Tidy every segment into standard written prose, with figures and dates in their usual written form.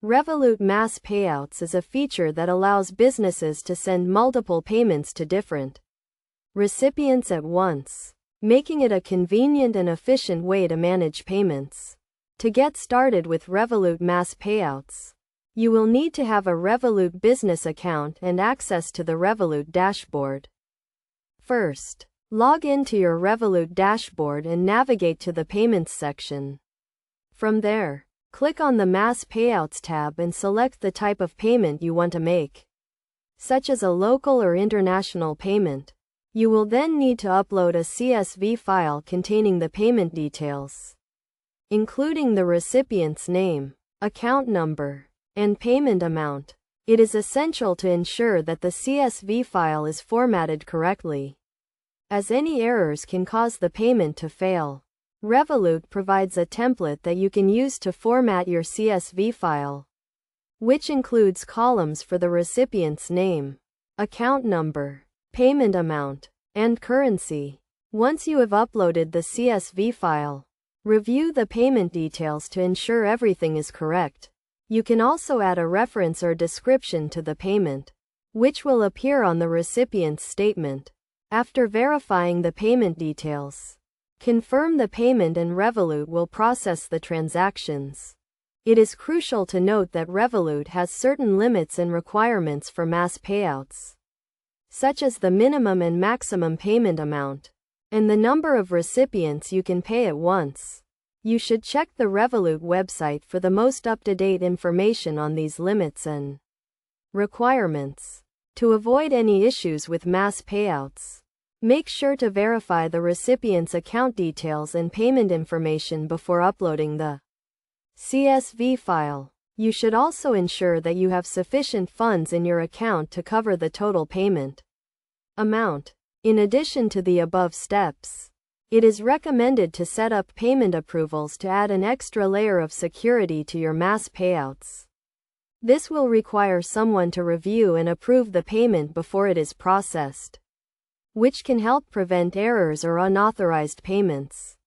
Revolut Mass Payouts is a feature that allows businesses to send multiple payments to different recipients at once, making it a convenient and efficient way to manage payments. To get started with Revolut Mass Payouts, you will need to have a Revolut business account and access to the Revolut dashboard. First, log into your Revolut dashboard and navigate to the Payments section. From there, click on the Mass Payouts tab and select the type of payment you want to make, such as a local or international payment. You will then need to upload a CSV file containing the payment details, including the recipient's name, account number, and payment amount. It is essential to ensure that the CSV file is formatted correctly, as any errors can cause the payment to fail. Revolut provides a template that you can use to format your CSV file, which includes columns for the recipient's name, account number, payment amount, and currency. Once you have uploaded the CSV file, review the payment details to ensure everything is correct. You can also add a reference or description to the payment, which will appear on the recipient's statement. After verifying the payment details, confirm the payment and Revolut will process the transactions. It is crucial to note that Revolut has certain limits and requirements for mass payouts, such as the minimum and maximum payment amount, and the number of recipients you can pay at once. You should check the Revolut website for the most up-to-date information on these limits and requirements. To avoid any issues with mass payouts, make sure to verify the recipient's account details and payment information before uploading the CSV file. You should also ensure that you have sufficient funds in your account to cover the total payment amount. In addition to the above steps, it is recommended to set up payment approvals to add an extra layer of security to your mass payouts. This will require someone to review and approve the payment before it is processed, which can help prevent errors or unauthorized payments.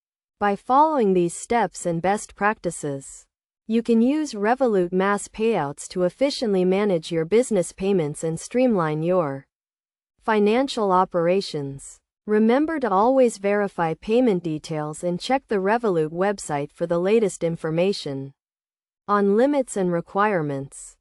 By following these steps and best practices, you can use Revolut Mass Payouts to efficiently manage your business payments and streamline your financial operations. Remember to always verify payment details and check the Revolut website for the latest information on limits and requirements.